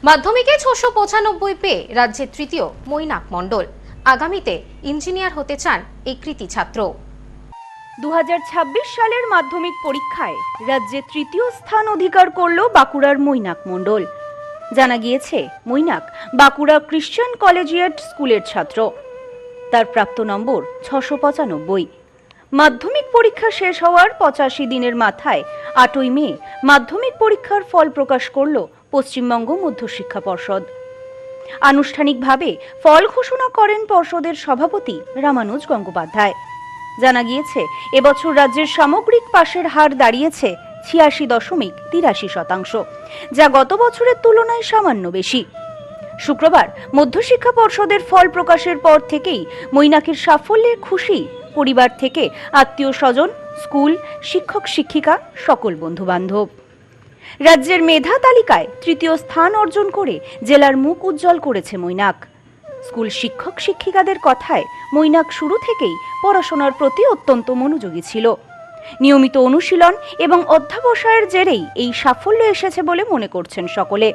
মাধ্যমিকে 695 পেয়ে রাজ্যে তৃতীয় মৈনাক মণ্ডল। আগামীতে ইঞ্জিনিয়ার হতে চান এই কৃতী ছাত্র। 2026 সালের মাধ্যমিক পরীক্ষায় রাজ্যে তৃতীয় স্থান অধিকার করল বাঁকুড়ার মৈনাক মণ্ডল। জানা গিয়েছে, মৈনাক বাঁকুড়া ক্রিশ্চিয়ান কলেজিয়েট স্কুলের ছাত্র। তার প্রাপ্ত নম্বর 695। মাধ্যমিক পরীক্ষা শেষ হওয়ার 85 দিনের মাথায় 8ই মে মাধ্যমিক পরীক্ষার ফল প্রকাশ করল পশ্চিমবঙ্গ মধ্যশিক্ষা পর্ষদ। আনুষ্ঠানিকভাবে ফল ঘোষণা করেন পর্ষদের সভাপতি রামানুজ গঙ্গোপাধ্যায়। জানা গিয়েছে, এবছর রাজ্যের সামগ্রিক পাশের হার দাঁড়িয়েছে 86.83%, যা গত বছরের তুলনায় সামান্য বেশি। শুক্রবার মধ্যশিক্ষা পর্ষদের ফল প্রকাশের পর থেকেই মৈনাকের সাফল্যে খুশি পরিবার থেকে আত্মীয় স্বজন, স্কুল, শিক্ষক শিক্ষিকা, সকল বন্ধু বান্ধব। রাজ্যের মেধা তালিকায় তৃতীয় স্থান অর্জন করে জেলার মুখ উজ্জ্বল করেছে মৈনাক। স্কুল শিক্ষক শিক্ষিকাদের কথায় মৈনাক শুরু থেকেই পড়াশোনার প্রতি অত্যন্ত মনোযোগী ছিল। নিয়মিত অনুশীলন এবং অধ্যাবসায়ের জেরেই এই সাফল্য এসেছে বলে মনে করছেন সকলে।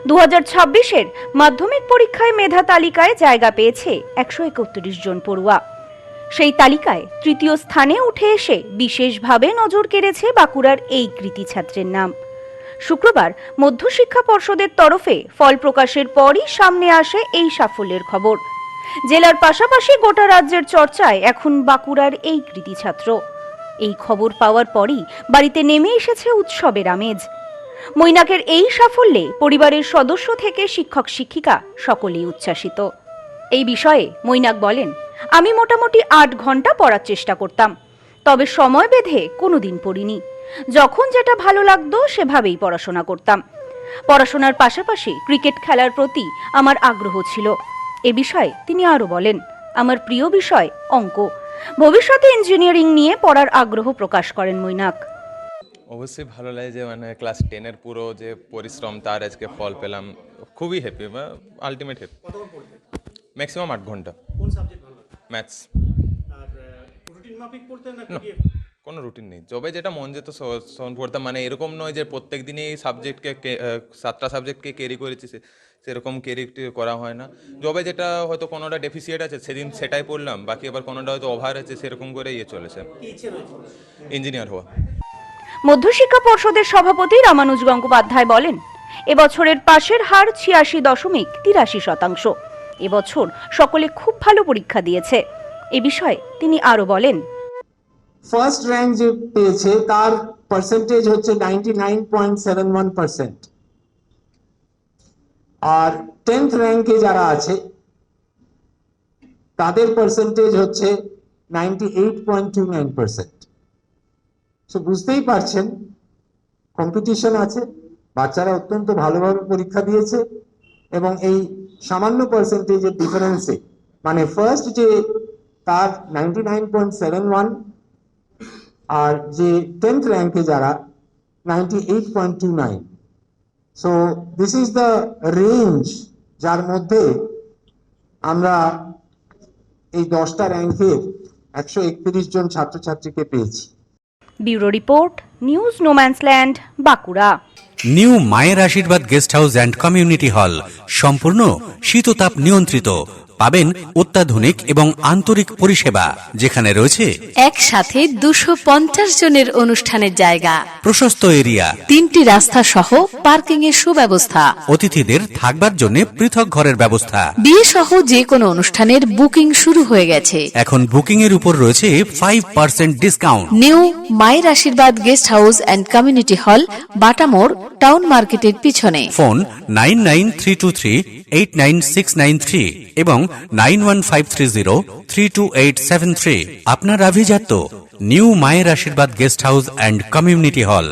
2026-এর মাধ্যমিক পরীক্ষায় মেধা তালিকায় জায়গা পেয়েছে 131 জন পড়ুয়া। সেই তালিকায় তৃতীয় স্থানে উঠে এসে বিশেষভাবে নজর কেড়েছে বাঁকুড়ার এই কৃতী ছাত্রের নাম। শুক্রবার মধ্যশিক্ষা পর্ষদের তরফে ফল প্রকাশের পরই সামনে আসে এই সাফল্যের খবর। জেলার পাশাপাশি গোটা রাজ্যের চর্চায় এখন বাঁকুড়ার এই কৃতী ছাত্র। এই খবর পাওয়ার পরই বাড়িতে নেমে এসেছে উৎসবের আমেজ। মৈনাকের এই সাফল্যে পরিবারের সদস্য থেকে শিক্ষক শিক্ষিকা সকলেই উচ্ছ্বাসিত। এই বিষয়ে মৈনাক বলেন, আমি মোটামুটি 8 ঘন্টা পড়ার চেষ্টা করতাম, তবে সময় বেঁধে কোনোদিন পড়িনি। যখন যেটা ভালো লাগতো সেভাবেই পড়াশোনা করতাম। পড়াশোনার পাশাপাশি ক্রিকেট খেলার প্রতি আমার আগ্রহ ছিল। এ বিষয়ে তিনি আরো বলেন, আমার প্রিয় বিষয় অঙ্ক। ভবিষ্যতে ইঞ্জিনিয়ারিং নিয়ে পড়ার আগ্রহ প্রকাশ করেন মৈনাক। অবশ্যই ভালো লাগে যে ক্লাস 10-এর পুরো যে পরিশ্রম তার আজকে ফল পেলাম। খুবই হ্যাপি, আলটিমেট হ্যাপি। ম্যাক্সিমাম 8 ঘন্টা। কোন সাবজেক্ট ভালো লাগে? ম্যাথস। আর রুটিন মাফিক পড়তেন না না, কোনো রুটিন নেই। যবে যেটা মন যেত পড়তাম। এরকম নয় যে প্রত্যেক দিনই এই সাবজেক্টকে 7টা সাবজেক্টকে ক্যারি করেছি, সেরকম ক্যারি করা হয় না। যবে যেটা হয়তো কোনোটা ডেফিসিয়েট আছে সেদিন সেটাই পড়লাম, বাকি আবার কোনোটা হয়তো ওভার আছে, সেরকম করে চলেছে। ইঞ্জিনিয়ার হওয়া। মধ্যশিক্ষা পর্ষদের সভাপতি রামানুজ গঙ্গোপাধ্যায় বলেন, এবছরের পাশের হার 86.83%। এবছর সকলে খুব ভালো পরীক্ষা দিয়েছে। এ বিষয়ে তিনি আরো বলেন, ফার্স্ট র্যাঙ্ক যে পেয়েছে তার পার্সেন্টেজ হচ্ছে 99.71%, আর 10th র্যাঙ্কে যারা আছে তাদের পার্সেন্টেজ হচ্ছে 98.29%। সো বুঝতেই পারছেন কম্পিটিশন আছে, বাচ্চারা অত্যন্ত ভালোভাবে পরীক্ষা দিয়েছে এবং এই সামান্য পার্সেন্টেজের ডিফারেন্সে মানে ফার্স্ট যে তার 99.71 আর যে 10th র্যাঙ্কে যারা 98.29। So this is the range যার মধ্যে আমরা এই 10টা র্যাঙ্কের 131 জন ছাত্রছাত্রীকে পেয়েছি। Bureau report, news no man's land, Bankura. New মায়ের আশীর্বাদ guest house and community hall সম্পূর্ণ শীততাপ নিয়ন্ত্রিত। পাবেন অত্যাধুনিক এবং আন্তরিক পরিষেবা, যেখানে রয়েছে একসাথে 250 জনের অনুষ্ঠানের জায়গা, প্রশস্ত এরিয়া, 3টি রাস্তা সহ পার্কিং এর সুব্যবস্থা, অতিথিদের থাকবার জন্য পৃথক ঘরের ব্যবস্থা। বিয়ে সহ যে কোনো অনুষ্ঠানের বুকিং শুরু হয়ে গেছে। এখন বুকিং এর উপর রয়েছে 5% ডিসকাউন্ট। নিউ মায়ের আশীর্বাদ guest house and community hall, বাটামোড়, town মার্কেটের পিছনে। ফোন 9932389693 এবং 9153032873। আপনার আভিজাত্য নিউ মায়ের আশীর্বাদ guest house and community hall.